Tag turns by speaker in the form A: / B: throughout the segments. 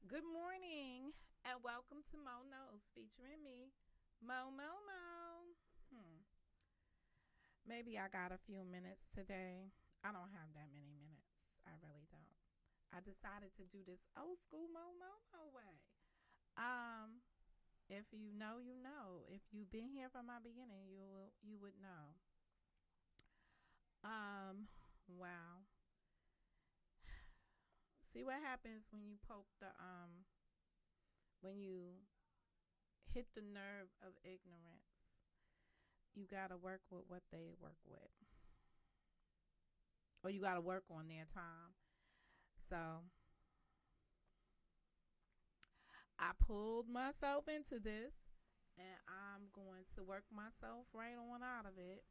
A: Good morning and welcome to Mo Knows featuring me, Mo. Hmm. Maybe I got a few minutes today. I don't have that many minutes. I really don't. I decided to do this old school Mo way. Um, if you know, you know. If you've been here from my beginning, you would know. Um, wow. See what happens when you poke the when you hit the nerve of ignorance. You got to work with what they work with, or you got to work on their time. So I pulled myself into this, and I'm going to work myself right on out of it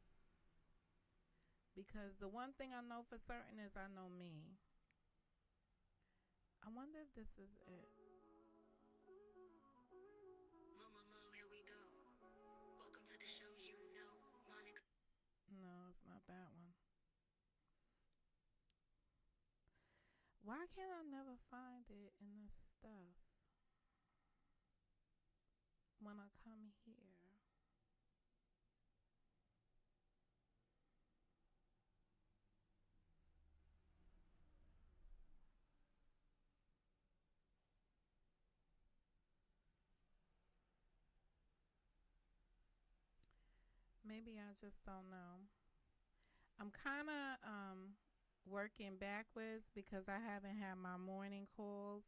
A: because the one thing I know for certain is I know me. I wonder if this is it.
B: Mo, here we go. Welcome to the shows you know, Monica.
A: No, it's not that one. Why can't I never find it in this stuff when I come here? Maybe I just don't know. I'm kind of working backwards because I haven't had my morning calls,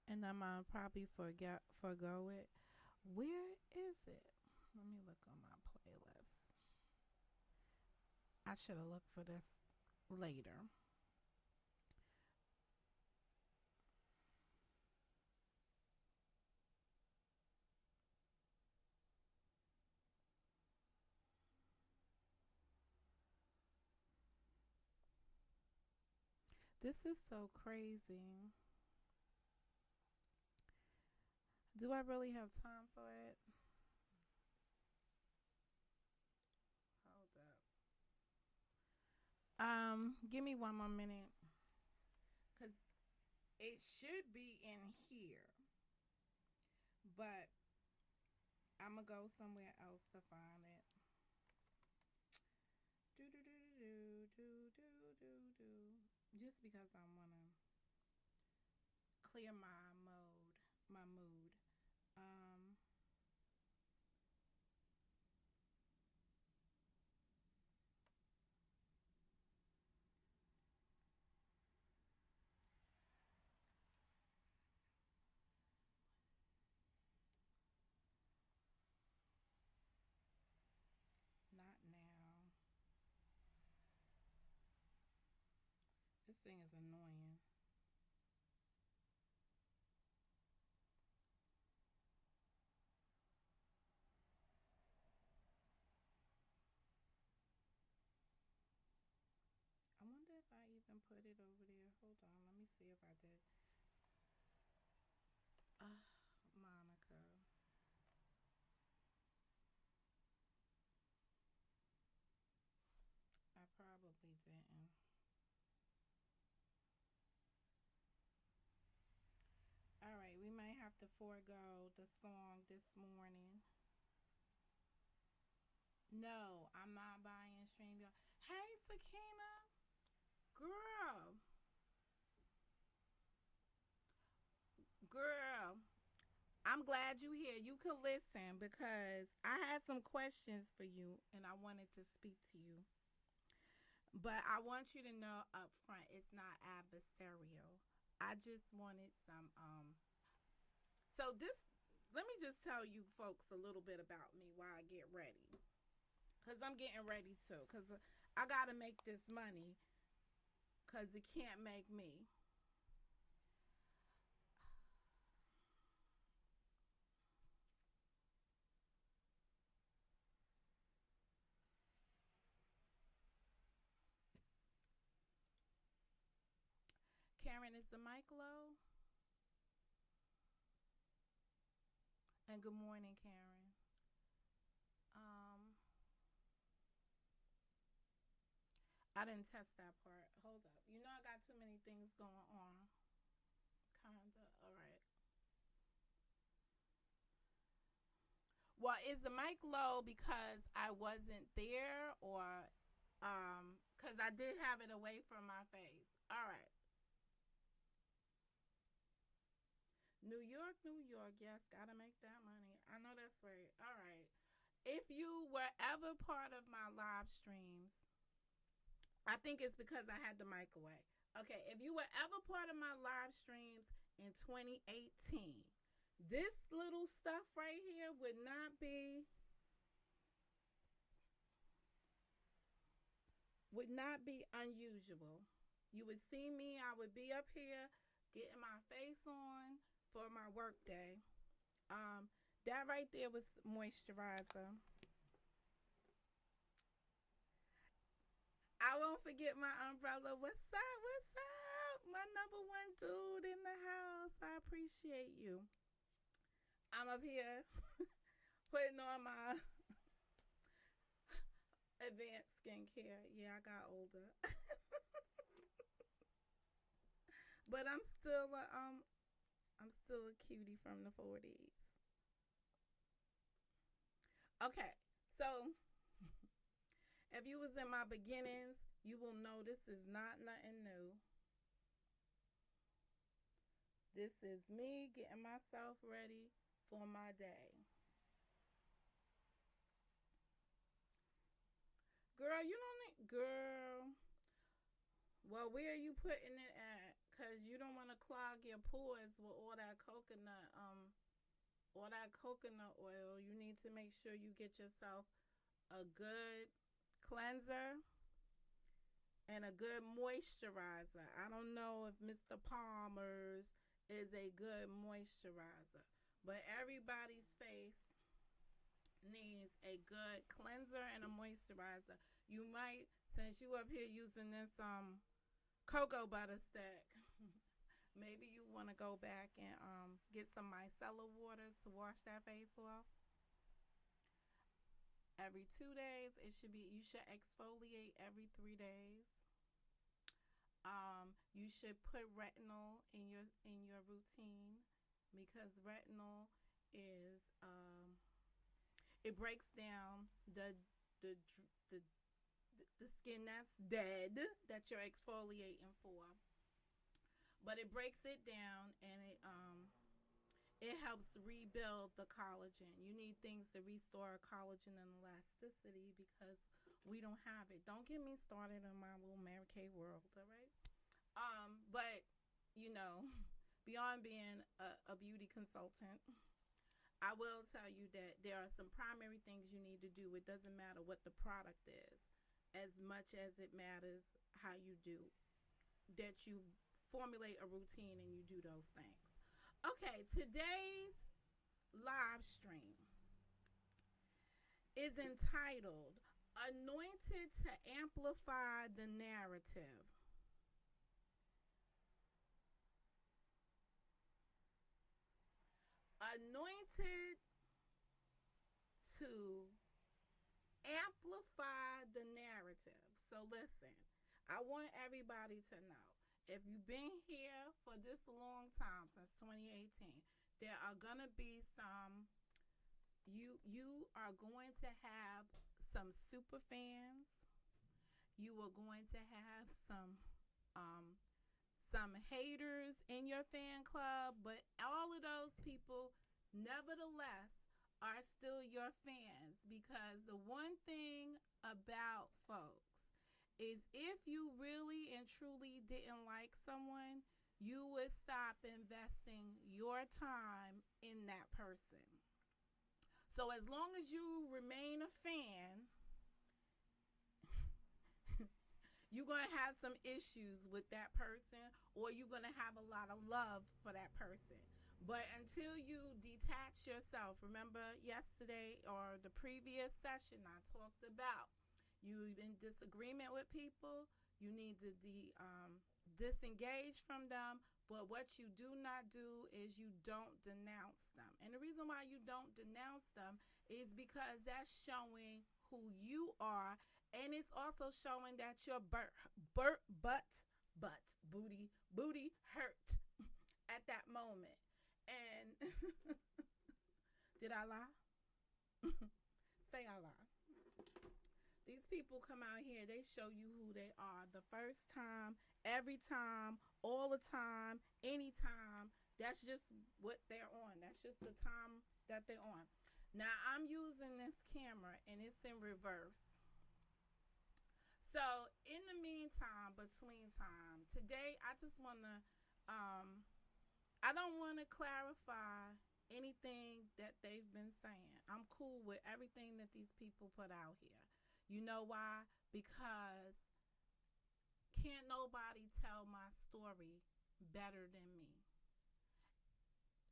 A: and I'm probably forgo it. Where is it? Let me look on my playlist. I should have looked for this later. This is so crazy. Do I really have time for it? Hold up. Give me one more minute, cause it should be in here, but I'm gonna go somewhere else to find it. Do do do do do do do do. Just because I wanna clear my mood. Um, Not now. This thing is annoying. I wonder if I even put it over there. Hold on, let me see if I did. Monica. I probably didn't. All right, we might have to forego the song this morning. No, I'm not buying StreamYard. Hey, Sakina, girl, girl. I'm glad you here. You could listen because I had some questions for you and I wanted to speak to you. But I want you to know up front it's not adversarial. I just wanted some so this let me just tell you folks a little bit about me while I get ready. Cuz I'm getting ready too cuz I got to make this money cuz it can't make me. Karen, is the mic low? And good morning, Karen. Um I didn't test that part. Hold up. You know I got too many things going on. Kinda. All right. Well, is the mic low because I wasn't there, or because I did have it away from my face? All right. New York, New York. Yes, gotta make that money. I know that's right. All right. If you were ever part of my live streams, I think it's because I had the mic away. Okay, if you were ever part of my live streams in 2018, this little stuff right here would not be unusual. You would see me, I would be up here getting my face on for my work day. Um, that right there was moisturizer. I won't forget my umbrella. What's up? What's up? My number one dude in the house. I appreciate you. I'm up here putting on my advanced skincare. Yeah, I got older. But I'm still a cutie from the 40s. Okay. So, if you was in my beginnings, you will know this is not nothing new. This is me getting myself ready for my day. Girl, you don't need girl. Well, where are you putting it at? Cause you don't want to clog your pores with all that coconut oil. You need to make sure you get yourself a good cleanser and a good moisturizer. I don't know if Mr. Palmer's is a good moisturizer, but everybody's face needs a good cleanser and a moisturizer. You might, since you up here using this cocoa butter stick, maybe you want to go back and get some micellar water to wash that face off. Every 2 days, you should exfoliate every 3 days. You should put retinol in your routine because retinol is it breaks down the the the skin that's dead that you're exfoliating for, but it breaks it down and it helps rebuild the collagen. You need things to restore collagen and elasticity because we don't have it. Don't get me started on my little Mary Kay world, all right? But you know, beyond being a beauty consultant, I will tell you that there are some primary things you need to do. It doesn't matter what the product is, as much as it matters how you do that. You formulate a routine and you do those things. Okay, today's live stream is entitled Anointed to Amplify the Narrative. Anointed to amplify the narrative. So listen, I want everybody to know, if you've been here for this long time, since 2018, there are gonna be some you are going to have some super fans. You are going to have um some haters in your fan club, but all of those people, nevertheless, are still your fans because the one thing about folks is if you really and truly didn't like someone, you would stop investing your time in that person. So as long as you remain a fan, you're going to have some issues with that person, or you're going to have a lot of love for that person. But until you detach yourself, remember yesterday or the previous session, I talked about you in disagreement with people, you need to disengage from them. But what you do not do is you don't denounce them. And the reason why you don't denounce them is because that's showing who you are And it's also showing that your booty hurt at that moment. And did I lie? Say I lie. These people come out here, they show you who they are the first time, every time, all the time, anytime. That's just what they're on. That's just the time that they're on. Now I'm using this camera and it's in reverse. So in the meantime, between time, today I just wanna I don't wanna clarify anything that they've been saying. I'm cool with everything that these people put out here. You know why? Because can't nobody tell my story better than me.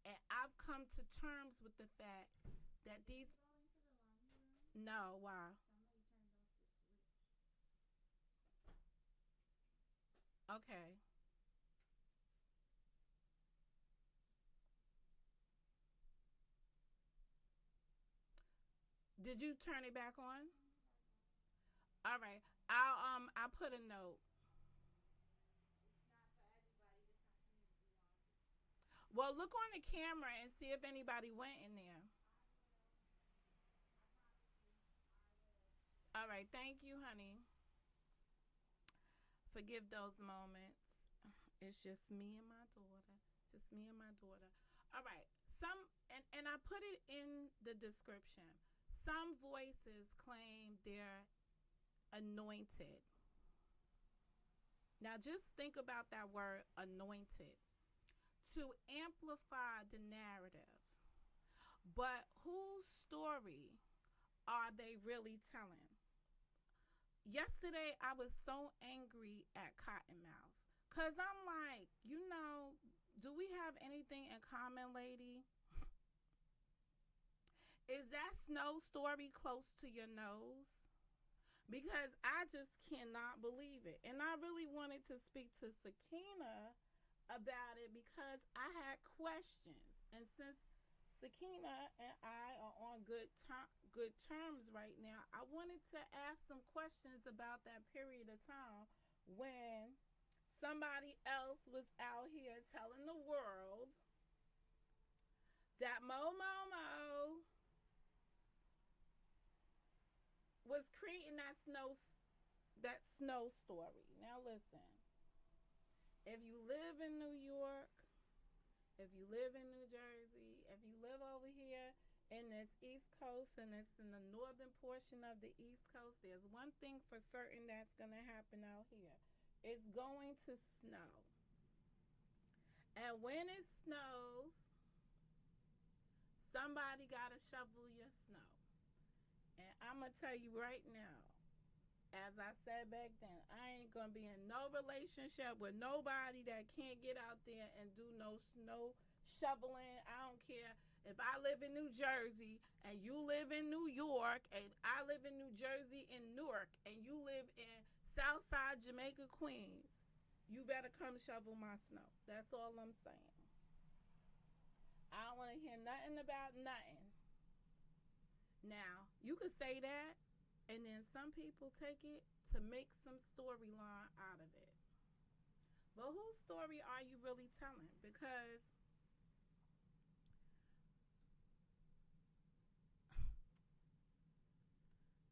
A: And I've come to terms with the fact that these. No, why? Okay. Did you turn it back on? All right. I put a note. Well, look on the camera and see if anybody went in there. All right. Thank you, honey. Forgive those moments. It's just me and my daughter. Just me and my daughter. All right. And I put it in the description. Some voices claim they're anointed. Now just think about that word anointed to amplify the narrative. But whose story are they really telling? Yesterday I was so angry at Cottonmouth. Cause I'm like, do we have anything in common, lady? Is that snow story close to your nose? Because I just cannot believe it. And I really wanted to speak to Sakina about it because I had questions. And since Sakina and I are on good terms right now, I wanted to ask some questions about that period of time when somebody else was out here telling the world that Mo was creating that snow story. Now listen, if you live in New York, if you live in New Jersey, if you live over here in this East Coast and it's in the northern portion of the East Coast, there's one thing for certain that's going to happen out here. It's going to snow. And when it snows, somebody got to shovel your snow. And I'm going to tell you right now, as I said back then, I ain't going to be in no relationship with nobody that can't get out there and do no snow shoveling. I don't care if I live in New Jersey and you live in New York and I live in New Jersey and Newark and you live in Southside Jamaica, Queens. You better come shovel my snow. That's all I'm saying. I don't want to hear nothing about nothing. Now, you could say that, and then some people take it to make some storyline out of it. But whose story are you really telling? Because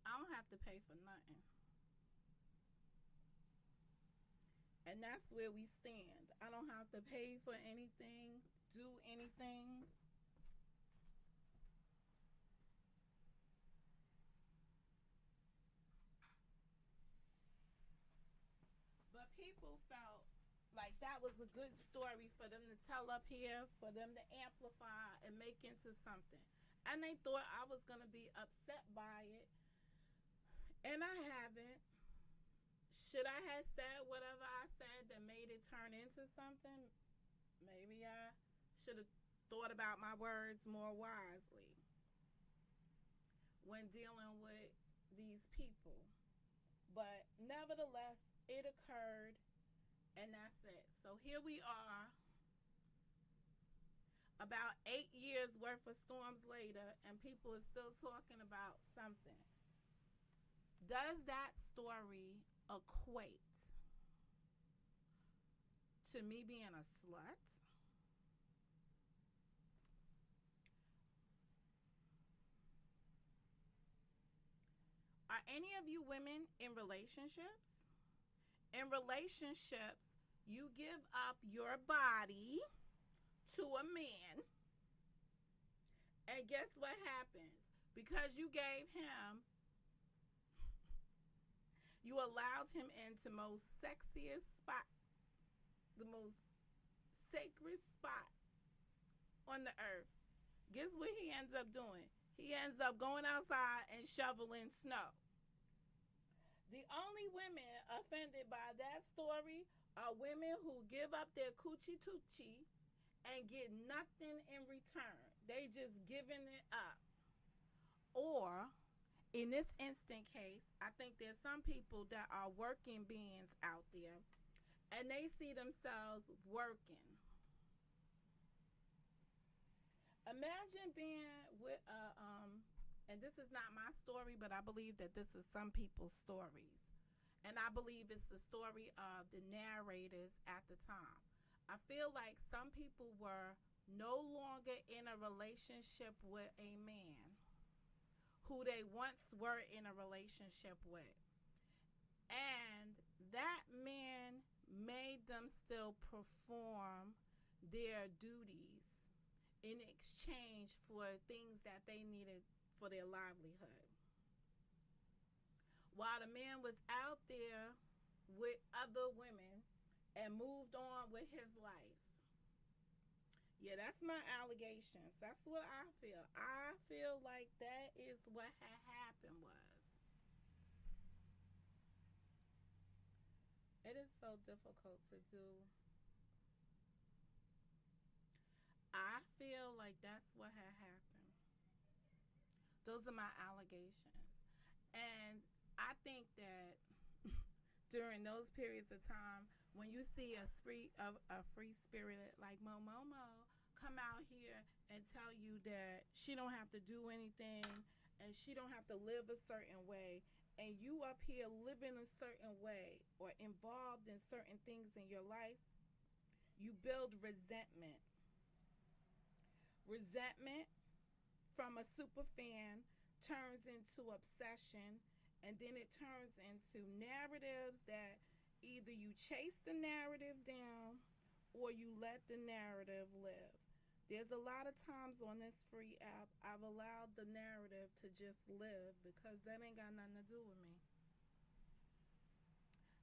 A: I don't have to pay for nothing. And that's where we stand. I don't have to pay for anything, do anything. But people felt like that was a good story for them to tell up here, for them to amplify and make into something. And they thought I was going to be upset by it. And I haven't. Should I have said whatever I said that made it turn into something? Maybe I should have thought about my words more wisely when dealing with these people. But nevertheless, it occurred, and that's it. So here we are, about 8 years worth of storms later, and people are still talking about something Does that story equate to me being a slut? Are any of you women in relationships? In relationships, you give up your body to a man, and guess what happens? Because you gave him, you allowed him into most sexiest spot, the most sacred spot on the earth. Guess what he ends up doing? He ends up going outside and shoveling snow. The only women offended by that story are women who give up their coochie toochie and get nothing in return. They just giving it up. Or in this instant case, I think there's some people that are working beings out there and they see themselves working. Imagine being with a and this is not my story, but I believe that this is some people's stories. And I believe it's the story of the narrators at the time. I feel like some people were no longer in a relationship with a man who they once were in a relationship with. And that man made them still perform their duties in exchange for things that they needed for their livelihood. While the man was out there with other women and moved on with his life. Yeah, that's my allegations. That's what I feel. I feel like that is what had happened was. It is so difficult to do. I feel like that's what had happened. Those are my allegations. And I think that during those periods of time, when you see a free spirited like Momomo come out here and tell you that she don't have to do anything and she don't have to live a certain way, and you up here living a certain way or involved in certain things in your life, you build resentment. Resentment from a super fan turns into obsession, and then it turns into narratives that either you chase the narrative down or you let the narrative live. There's a lot of times on this free app I've allowed the narrative to just live because that ain't got nothing to do with me.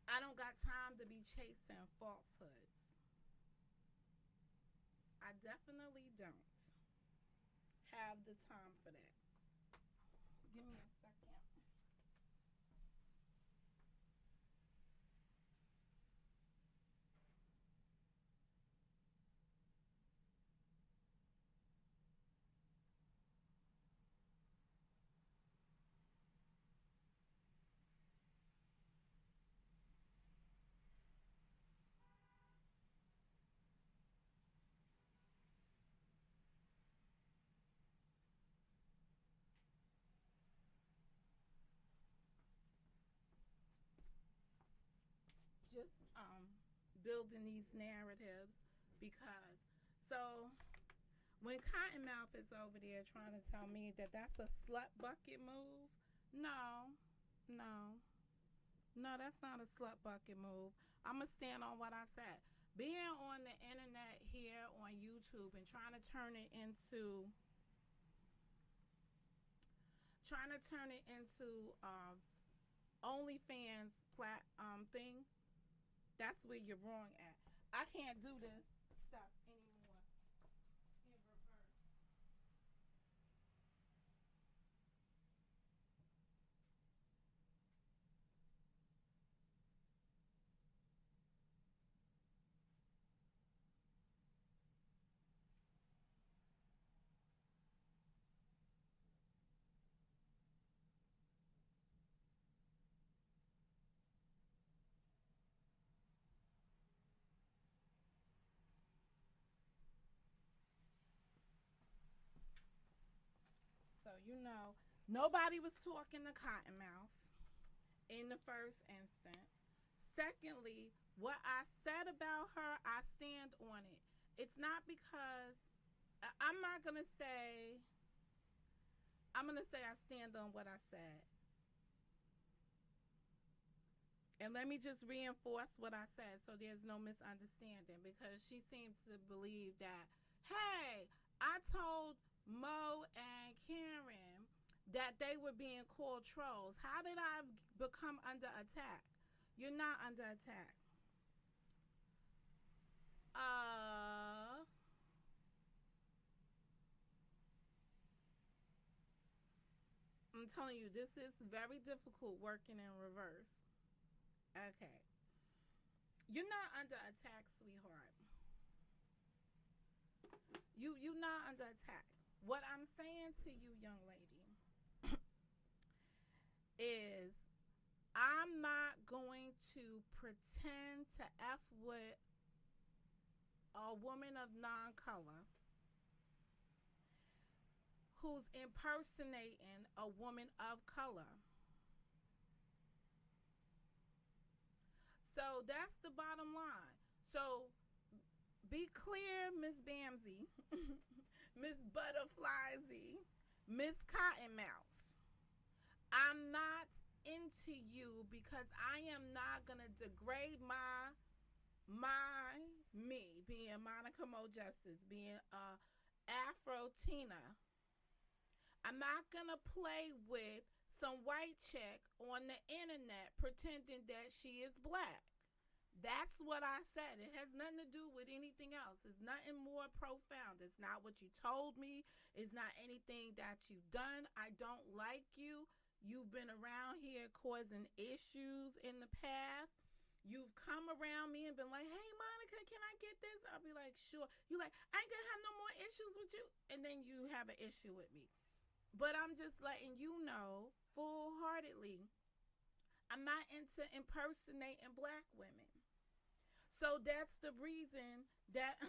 A: I don't got time to be chasing falsehoods. I definitely don't have the time for that. Give me a second. Just building these narratives because so when Cottonmouth is over there trying to tell me that that's a slut bucket move, no, no, no, that's not a slut bucket move. I'm gonna stand on what I said. Being on the internet here on YouTube and trying to turn it into OnlyFans thing, that's where you're wrong at. I can't do this stuff anymore in reverse. So nobody was talking to Cottonmouth. in the first instance. Secondly, what I said about her, I stand on it. It's not because I'm not going to say, I'm going to say I stand on what I said. And let me just reinforce what I said so there's no misunderstanding, because she seems to believe that, hey, I told Mo and Karen that they were being called trolls. How did I become under attack? You're not under attack. Uh, I'm telling you, this is very difficult working in reverse. Okay. You're not under attack, sweetheart. You're not under attack. What I'm saying to you, young lady, is I'm not going to pretend to F with a woman of non color who's impersonating a woman of color. So that's the bottom line. So be clear, Miss Bamsey, Miss Butterfliesy, Miss Cottonmouth. I'm not into you because I am not gonna degrade me being Monica Mo Justice, being Afro Tina. I'm not gonna play with some white chick on the internet pretending that she is black. That's what I said. It has nothing to do with anything else. It's nothing more profound. It's not what you told me. It's not anything that you've done. I don't like you. You've been around here causing issues in the past. You've come around me and been like, hey, Monica, can I get this? I'll be like, sure. You're like, I ain't going to have no more issues with you. And then you have an issue with me. But I'm just letting you know full heartedly, I'm not into impersonating black women. So that's the reason that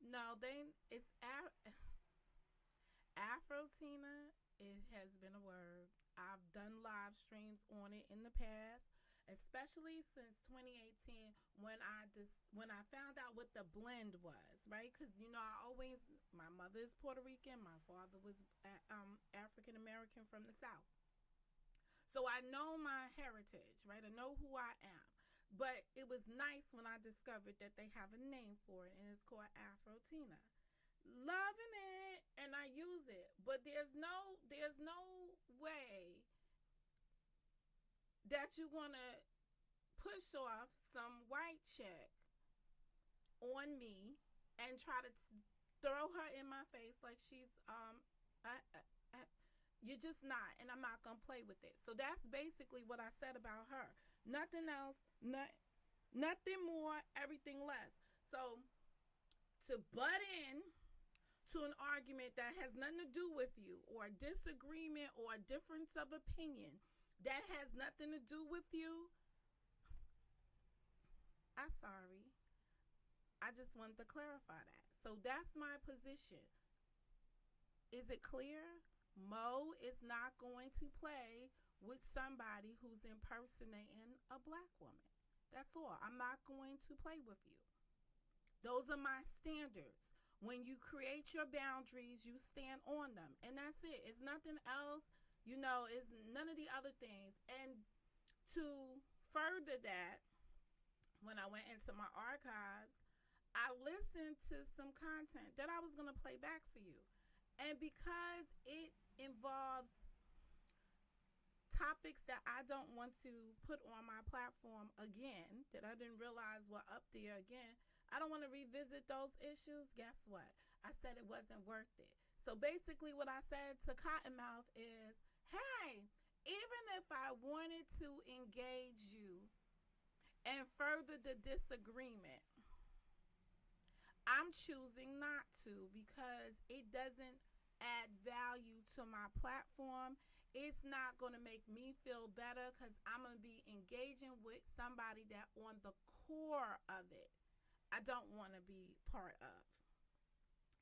A: no, it's Afro Tina. It has been a word. I've done live streams on it in the past, especially since 2018 when I found out what the blend was, right? Because my mother is Puerto Rican, my father was African American from the South, so I know my heritage, right? I know who I am. But it was nice when I discovered that they have a name for it, and it's called Afro Tina. Loving it, and I use it, but there's no way that you want to push off some white chick on me and try to throw her in my face like she's uh, uh, uh, you're just not, and I'm not gonna play with it. So that's basically what I said about her. Nothing else, nothing more, everything less. So to butt in to an argument that has nothing to do with you, or a disagreement or a difference of opinion that has nothing to do with you, I'm sorry. I just wanted to clarify that. So that's my position. Is it clear? Mo is not going to play with somebody who's impersonating a black woman. That's all. I'm not going to play with you. Those are my standards. When you create your boundaries, you stand on them. And that's it. It's nothing else. It's none of the other things. And to further that, when I went into my archives, I listened to some content that I was going to play back for you. And because it involves topics that I don't want to put on my platform again, that I didn't realize were up there again, I don't want to revisit those issues. Guess what? I said it wasn't worth it. So basically what I said to Cottonmouth is, hey, even if I wanted to engage you and further the disagreement, I'm choosing not to because it doesn't add value to my platform. It's not going to make me feel better because I'm going to be engaging with somebody that on the core of it, I don't want to be part of.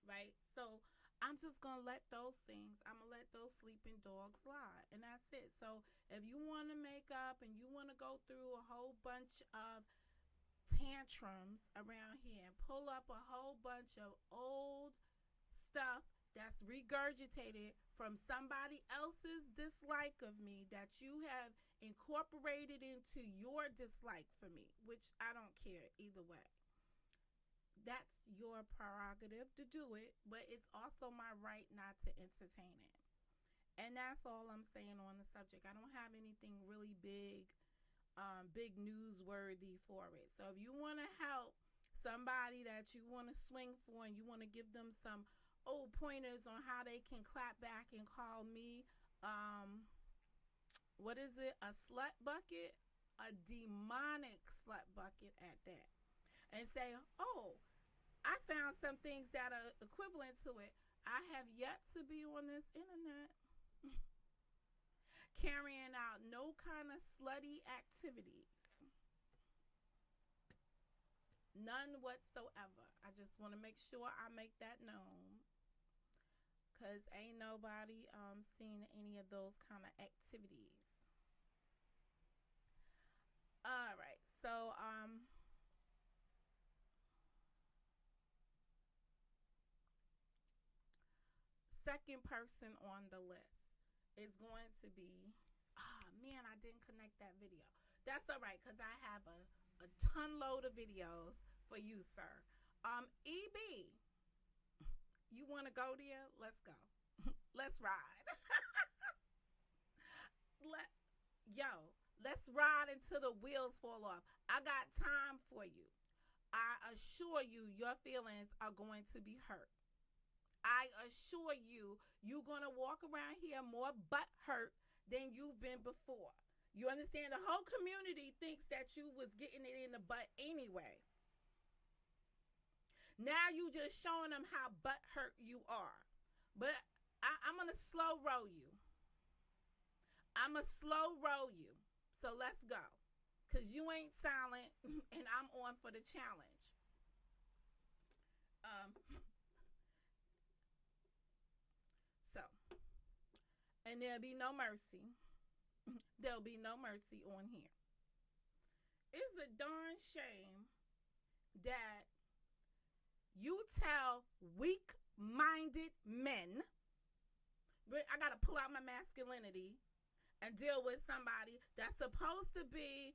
A: right? So I'm just gonna let those things, I'm gonna let those sleeping dogs lie, and that's it. So if you want to make up and you want to go through a whole bunch of tantrums around here and pull up a whole bunch of old stuff that's regurgitated from somebody else's dislike of me that you have incorporated into your dislike for me, which I don't care either way. That's your prerogative to do it, but it's also my right not to entertain it. And that's all I'm saying on the subject. I don't have anything really big newsworthy for it. So if you want to help somebody that you want to swing for and you want to give them some old pointers on how they can clap back and call me, um, what is it? A slut bucket, a demonic slut bucket at that, and say, oh, I found some things that are equivalent to it. I have yet to be on this internet carrying out no kind of slutty activities. None whatsoever. I just want to make sure I make that known. Cause ain't nobody seen any of those kind of activities. All right. So second person on the list is going to be, man, I didn't connect that video. That's all right, because I have a ton load of videos for you, sir. EB, you want to go there? Let's go. Let's ride. Let Yo, let's ride until the wheels fall off. I got time for you. I assure you, your feelings are going to be hurt. I assure you, you're going to walk around here more butt hurt than you've been before. You understand? The whole community thinks that you was getting it in the butt anyway. Now you just showing them how butt hurt you are. But I'm going to slow roll you. I'm going to slow roll you. So let's go. Because you ain't silent and I'm on for the challenge. Um, so, and there'll be no mercy. There'll be no mercy on here. It's a darn shame that you tell weak minded men, but I got to pull out my masculinity and deal with somebody that's supposed to be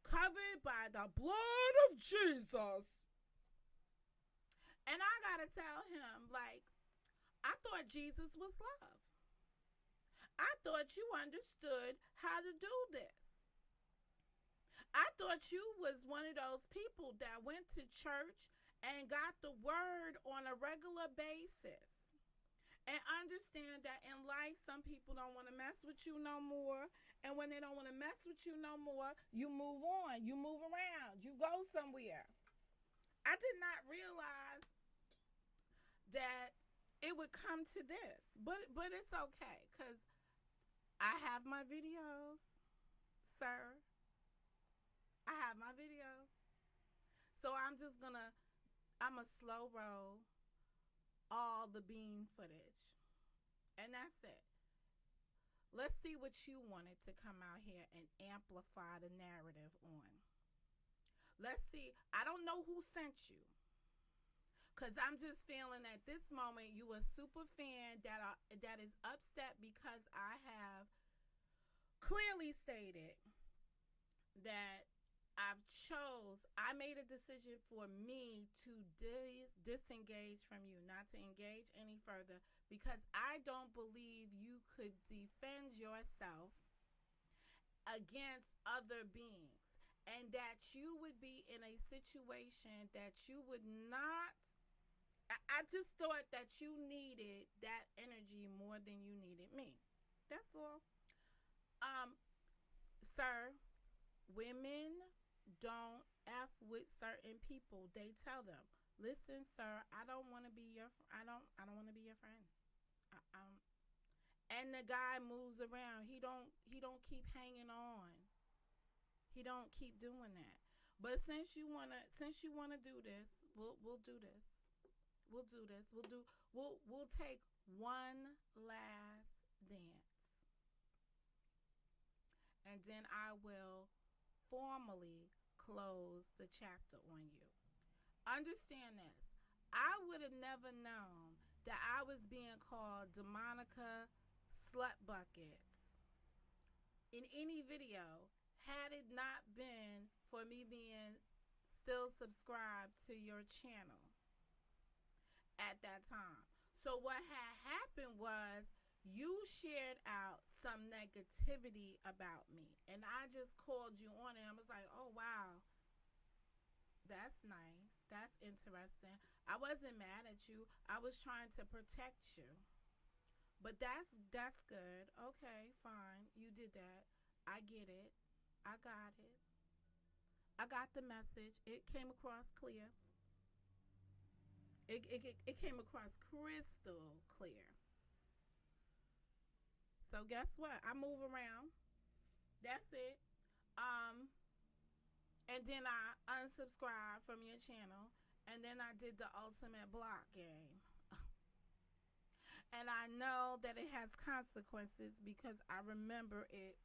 A: covered by the blood of Jesus. And I got to tell him, like, I thought Jesus was love. I thought you understood how to do this. I thought you was one of those people that went to church and got the word on a regular basis. And understand that in life, some people don't want to mess with you no more. And when they don't want to mess with you no more, you move on. You move around. You go somewhere. I did not realize that it would come to this. But it's okay. Because I have my videos, sir. I have my videos. So I'm a slow roll all the bean footage. And that's it. Let's see what you wanted to come out here and amplify the narrative on. Let's see. I don't know who sent you. Because I'm just feeling at this moment you a super fan that is upset because I have clearly stated that I made a decision for me to disengage from you, not to engage any further, because I don't believe you could defend yourself against other beings, and that you would be in a situation that you would not. I just thought that you needed that energy more than you needed me. That's all. Um, Sir, women don't F with certain people. They tell them, listen, sir, I don't want to be your I don't want to be your friend. I, and the guy moves around. He don't keep hanging on. He don't keep doing that. But since you wanna do this, we'll do this. We'll do this. We'll take one last dance, and then I will formally close the chapter on you. Understand this. I would have never known that I was being called Demonica Slut Buckets in any video had it not been for me being still subscribed to your channel at that time. So what had happened was you shared out some negativity about me, and I just called you on it. I was like, "Oh wow, that's nice. That's interesting." I wasn't mad at you. I was trying to protect you. But that's good. Okay, fine. You did that. I get it. I got it. I got the message. It came across clear. It came across crystal clear. So guess what? I move around. That's it. Um, and then I unsubscribed from your channel, and then I did the ultimate block game. And I know that it has consequences because I remember it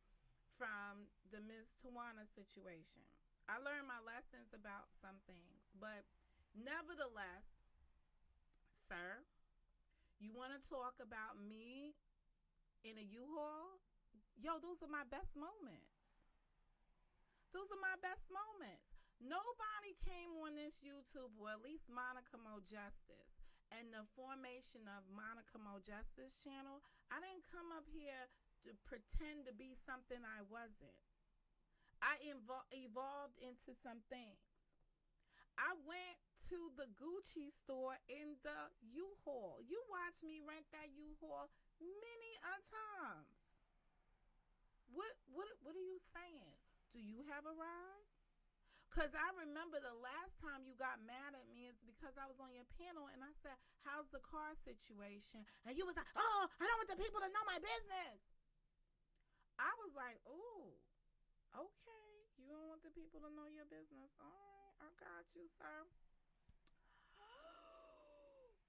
A: from the Miss Tawana situation. I learned my lessons about some things, but nevertheless, sir, you want to talk about me in a U-Haul? Yo, those are my best moments. Those are my best moments. Nobody came on this YouTube, or at least Monica Mo Justice, and the formation of Monica Mo Justice channel. I didn't come up here to pretend to be something I wasn't. I evolved into some things. I went to the Gucci store in the U-Haul. You watched me rent that U-Haul many a times. What are you saying? Do you have a ride? Cause I remember the last time you got mad at me is because I was on your panel and I said, "How's the car situation?" And you was like, "Oh, I don't want the people to know my business." I was like, "Ooh, okay. You don't want the people to know your business. All right, I got you, sir."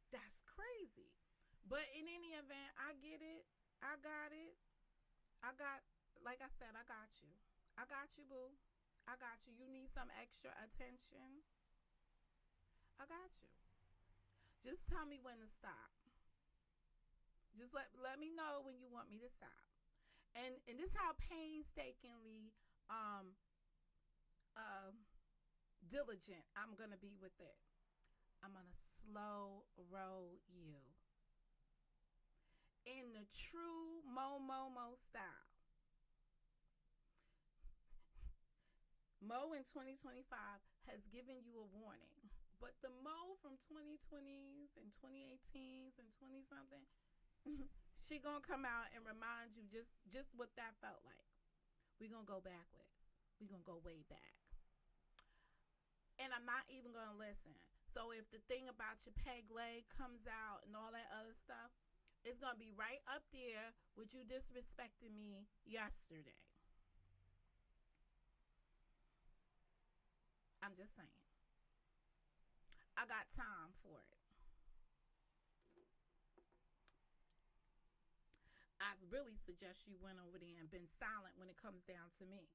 A: That's crazy. But in any event, I get it. I got it. I got, like I said, I got you. I got you, boo. I got you. You need some extra attention. I got you. Just tell me when to stop. Just let me know when you want me to stop. And this is how painstakingly um uh diligent I'm gonna be with it. I'm gonna slow roll you in the true Mo style. Mo in 2025 has given you a warning, but the Mo from 2020s and 2018s and 20 something, she gonna come out and remind you just what that felt like. We gonna go backwards. We gonna go way back. And I'm not even gonna listen. So if the thing about your peg leg comes out and all that other stuff, it's gonna be right up there with you disrespecting me yesterday. I'm just saying. I got time for it. I really suggest you went over there and been silent when it comes down to me.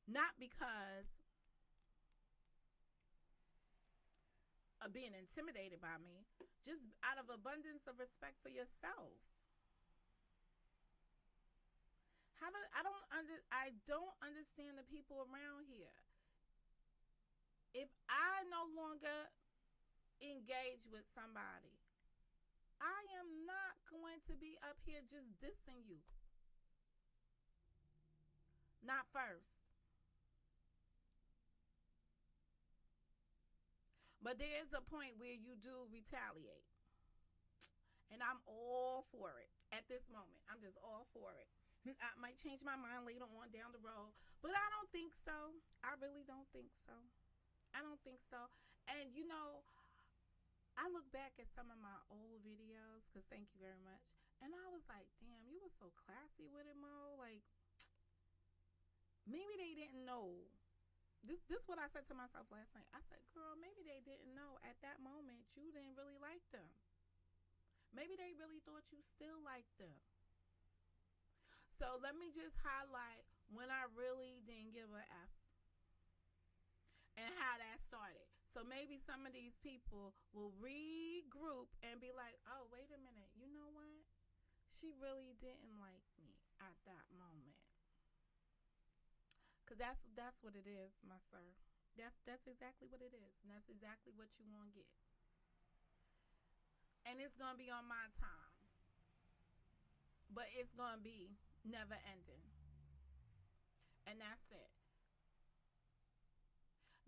A: Not because of being intimidated by me, just out of abundance of respect for yourself. I don't understand the people around here. If I no longer engage with somebody, I am not going to be up here just dissing you. Not first. But there is a point where you do retaliate. And I'm all for it at this moment. I'm just all for it. I might change my mind later on down the road, but I don't think so. I really don't think so. I don't think so. And you know, I look back at some of my old videos, because thank you very much, and I was like, damn, you were so classy with it, Mo. Like, maybe they didn't know This what I said to myself last night. I said, girl, maybe they didn't know at that moment you didn't really like them. Maybe they really thought you still liked them. So let me just highlight when I really didn't give a F and how that started. So maybe some of these people will regroup and be like, oh, wait a minute. You know what? She really didn't like me at that moment. Cause that's what it is, my sir. That's exactly what it is. And that's exactly what you want to get. And it's gonna be on my time. But it's gonna be never ending. And that's it.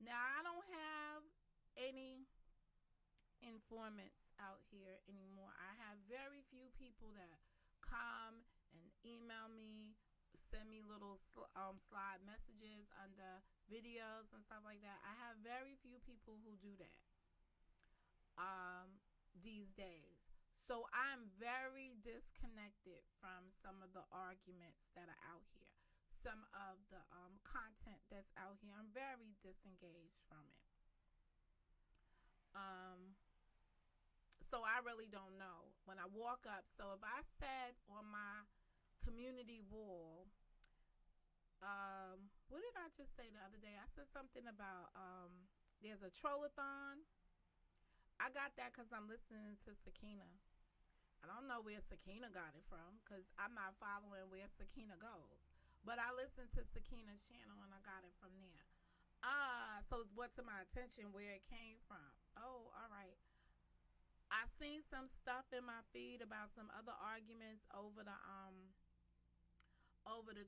A: Now I don't have any informants out here anymore. I have very few people that come and email me, send me little slide messages under videos and stuff like that. I have very few people who do that these days. So I'm very disconnected from some of the arguments that are out here, some of the content that's out here. I'm very disengaged from it. Um, so I really don't know. When I walk up, so if I said on my community wall, what did I just say the other day? I said something about there's a trollathon. I got that because I'm listening to Sakina. I don't know where Sakina got it from because I'm not following where Sakina goes. But I listened to Sakina's channel and I got it from there. So it's brought to my attention where it came from. Oh, all right. I seen some stuff in my feed about some other arguments over the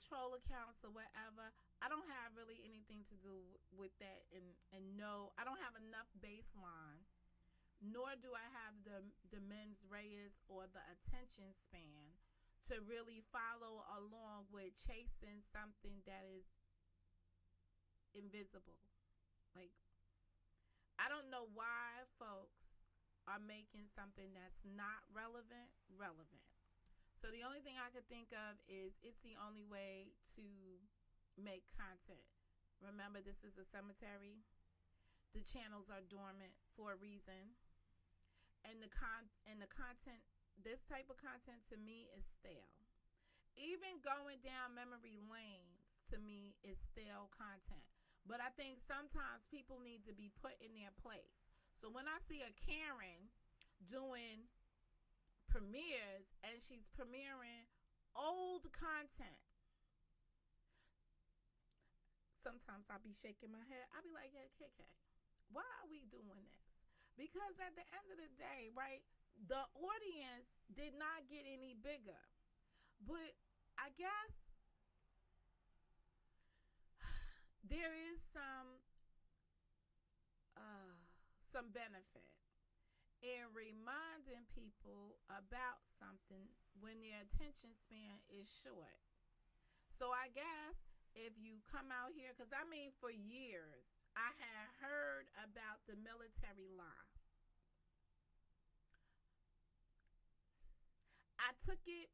A: troll accounts or whatever. I don't have really anything to do with that, and no, I don't have enough baseline, nor do I have the mens res or the attention span to really follow along with chasing something that is invisible. Like, I don't know why folks are making something that's not relevant. So the only thing I could think of is it's the only way to make content. Remember, this is a cemetery. The channels are dormant for a reason, and the content, this type of content to me is stale. Even going down memory lanes to me is stale content. But I think sometimes people need to be put in their place. So when I see a Karen doing premieres and she's premiering old content, sometimes I'll be shaking my head. I'll be like, yeah, KK, why are we doing this? Because at the end of the day, right, the audience did not get any bigger. But I guess there is some benefit in reminding people about something when their attention span is short. So I guess if you come out here, because I mean, for years, I had heard about the military lie. I took it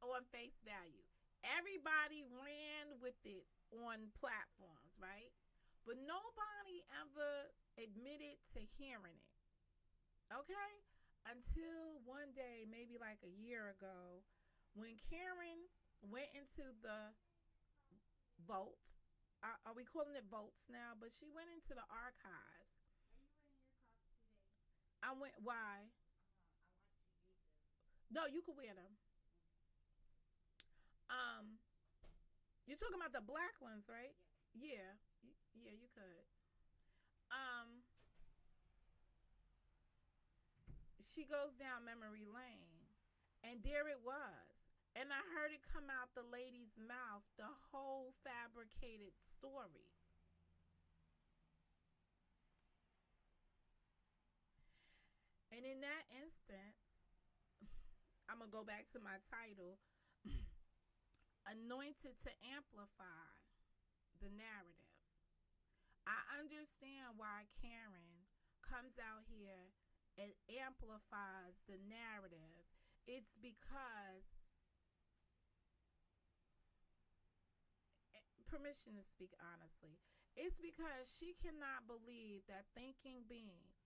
A: on face value. Everybody ran with it on platforms, right? But nobody ever admitted to hearing it. Okay? Until one day, maybe like a year ago, when Karen went into the vault. Are we calling it vaults now? But she went into the archives. I went, why? No, you could wear them. Um, you're talking about the black ones, right? Yeah. Yeah, you could. Um, she goes down memory lane, and there it was. And I heard it come out the lady's mouth, the whole fabricated story. And in that instance, I'm going to go back to my title, Anointed to Amplify the Narrative. I understand why Karen comes out here and amplifies the narrative. It's because permission to speak honestly. It's because she cannot believe that thinking beings,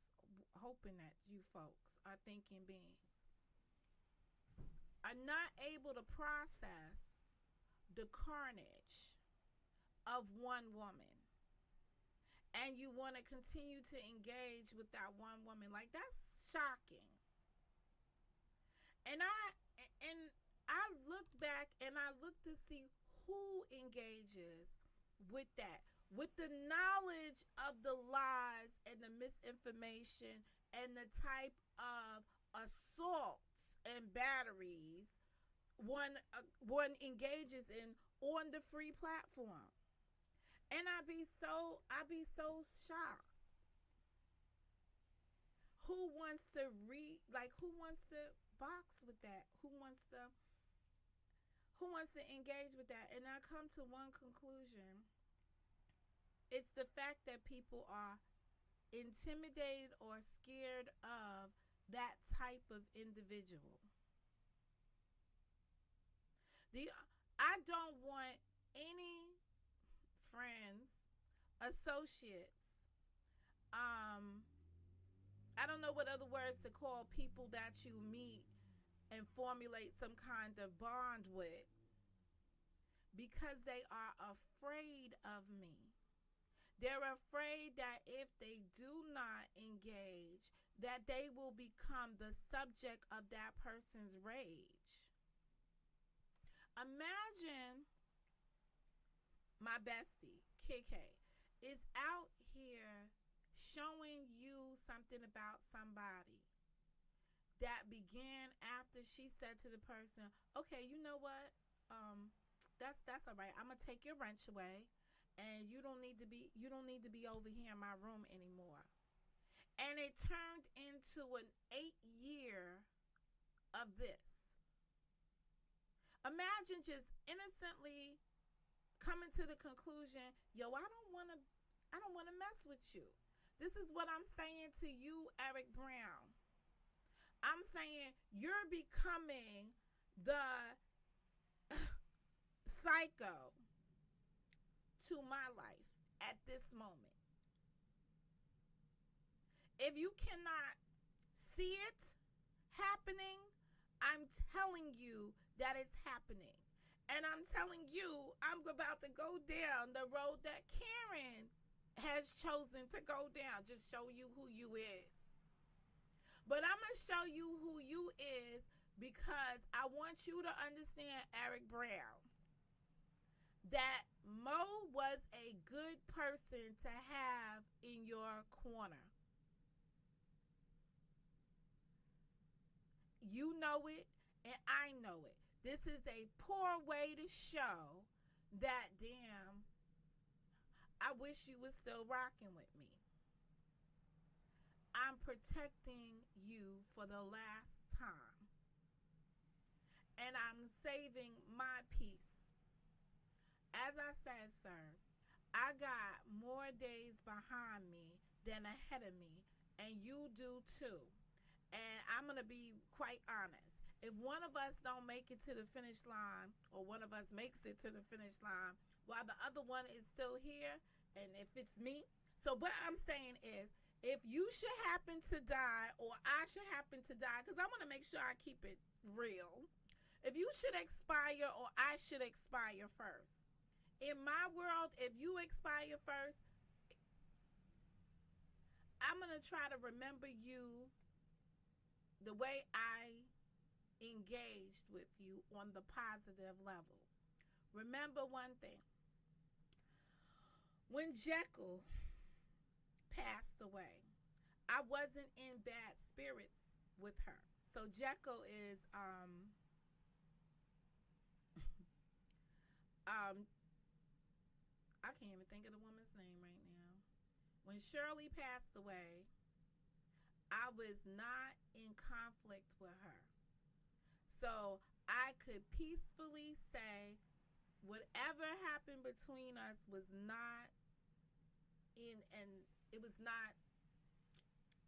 A: hoping that you folks are thinking beings, are not able to process the carnage of one woman. And you want to continue to engage with that one woman. Like, that's shocking. And I looked back and I looked to see who engages with that, with the knowledge of the lies and the misinformation and the type of assaults and batteries one engages in on the free platform. And I be so shocked. Who wants to who wants to box with that? Who wants to engage with that? And I come to one conclusion. It's the fact that people are intimidated or scared of that type of individual. The I don't want any friends, associates, um I don't know what other words to call people that you meet and formulate some kind of bond with, because they are afraid of me. They're afraid that if they do not engage, that they will become the subject of that person's rage. Imagine my bestie, KK, is out here showing you something about somebody that began after she said to the person, "Okay, you know what? That's all right. I'm gonna take your wrench away, and you don't need to be over here in my room anymore." And it turned into an 8 year of this. Imagine just innocently coming to the conclusion, "Yo, I don't want to mess with you." This is what I'm saying to you, Eric Brown. I'm saying you're becoming the psycho to my life at this moment. If you cannot see it happening, I'm telling you that it's happening. And I'm telling you, I'm about to go down the road that Karen has chosen to go down. Just show you who you is. But I'm going to show you who you is because I want you to understand, Eric Brown, that Mo was a good person to have in your corner. You know it, and I know it. This is a poor way to show that, damn, I wish you was still rocking with me. I'm protecting you for the last time. And I'm saving my peace. As I said, sir, I got more days behind me than ahead of me, and you do too. And I'm going to be quite honest. If one of us don't make it to the finish line, or one of us makes it to the finish line while the other one is still here, and if it's me, so what I'm saying is, if you should happen to die, or I should happen to die, because I want to make sure I keep it real, if you should expire or I should expire first, in my world, if you expire first, I'm going to try to remember you the way I engaged with you on the positive level. Remember one thing. When Jekyll passed away, I wasn't in bad spirits with her. So Jekyll is I can't even think of the woman's name right now. When Shirley passed away, I was not in conflict with her. So I could peacefully say whatever happened between us was not and it was not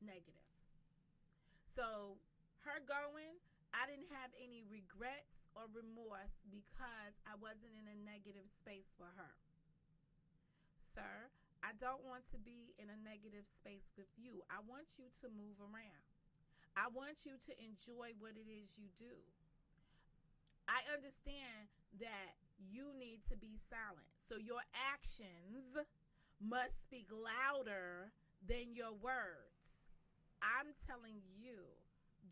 A: negative. So her going, I didn't have any regrets or remorse because I wasn't in a negative space for her. sir, I don't want to be in a negative space with you. I want you to move around. I want you to enjoy what it is you do. I understand that you need to be silent. So your actions must speak louder than your words. I'm telling you,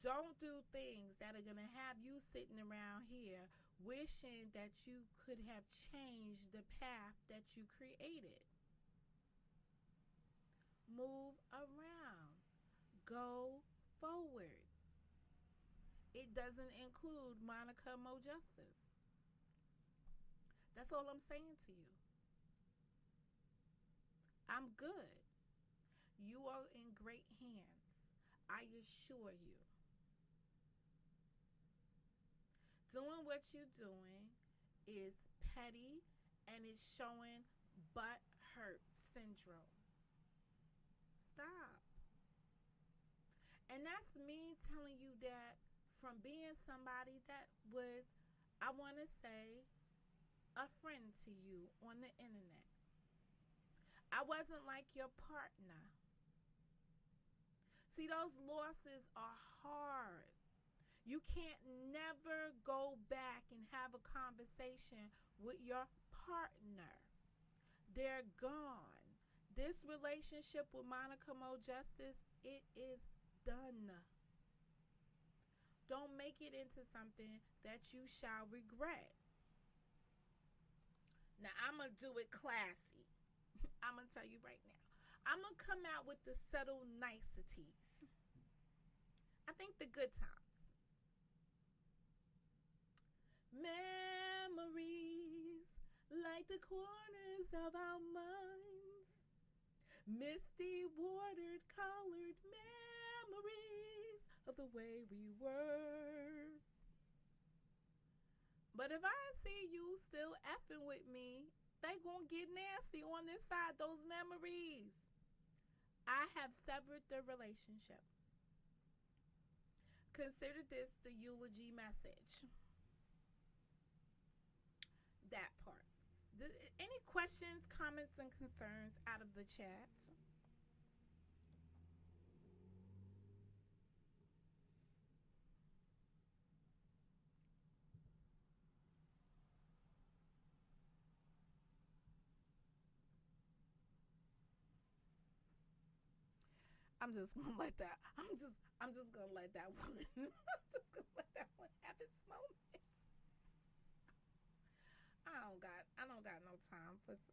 A: don't do things that are going to have you sitting around here wishing that you could have changed the path that you created. Move around. Go forward. It doesn't include Monica Mo Justice. That's all I'm saying to you. I'm good. You are in great hands. I assure you. Doing what you're doing is petty and it's showing butt hurt syndrome. Stop. And that's me telling you that from being somebody that was, I want to say, a friend to you on the internet. I wasn't like your partner. See, those losses are hard. You can't never go back and have a conversation with your partner. They're gone. This relationship with Monica Mo Justice, it is done. Don't make it into something that you shall regret. Now, I'm going to do it classy. I'm going to tell you right now. I'm going to come out with the subtle niceties. I think the good times. Memories like the corners of our minds. Misty watered colored memories of the way we were. But if I see you still effing with me, they gonna get nasty on this side, those memories. I have severed the relationship. Consider this the eulogy message. That part. Any questions, comments, and concerns out of the chat? I'm just gonna let that. I'm just gonna let that one. I'm just gonna let that one have its moment.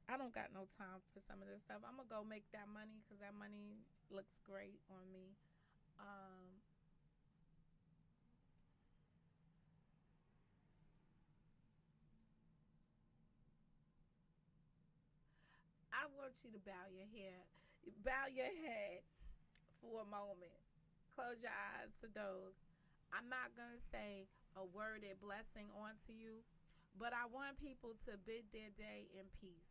A: I don't got no time for some of this stuff. I'm gonna go make that money because that money looks great on me. Um, I want you to bow your head for a moment. Close your eyes to those. I'm not gonna say a worded blessing onto you, but I want people to bid their day in peace.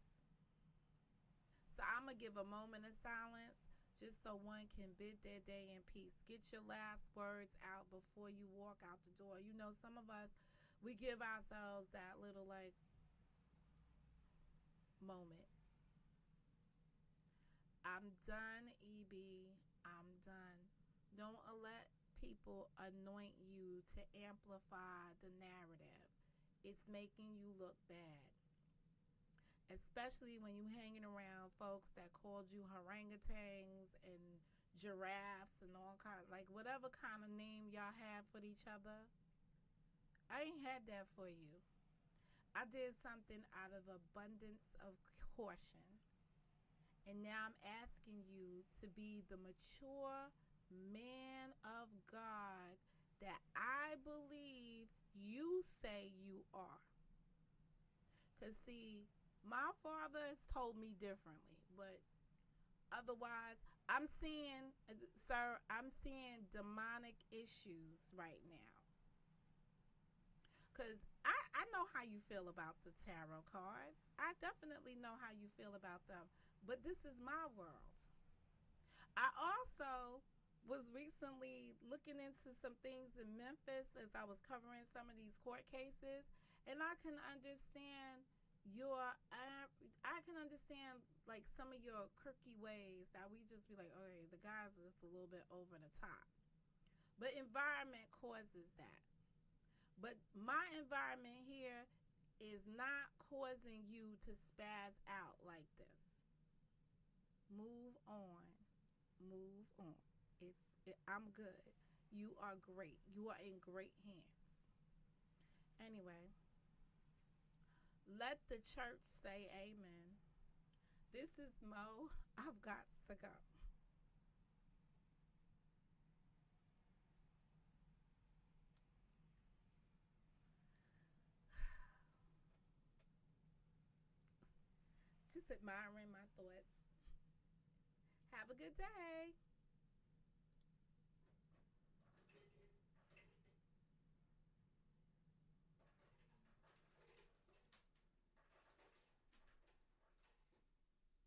A: So I'm going to give a moment of silence just so one can bid their day in peace. Get your last words out before you walk out the door. You know, some of us, we give ourselves that little like moment. I'm done, EB. I'm done. Don't let people anoint you to amplify the narrative. It's making you look bad. Especially when you hanging around folks that called you orangutans and giraffes and all kind, like whatever kind of name y'all have for each other. I ain't had that for you. I did something out of abundance of caution. And now I'm asking you to be the mature man of God that I believe you say you are. Because, see, my father has told me differently, but otherwise, I'm seeing demonic issues right now. Because I know how you feel about the tarot cards. I definitely know how you feel about them. But this is my world. I also was recently looking into some things in Memphis as I was covering some of these court cases. And I can understand Your I can understand like some of your quirky ways that we just be like, okay, the guys are just a little bit over the top. But environment causes that. But my environment here is not causing you to spaz out like this. Move on. Move on. I'm good. You are great. You are in great hands. Anyway, let the church say amen. This is Mo. I've got to go. Just admiring my thoughts. Have a good day.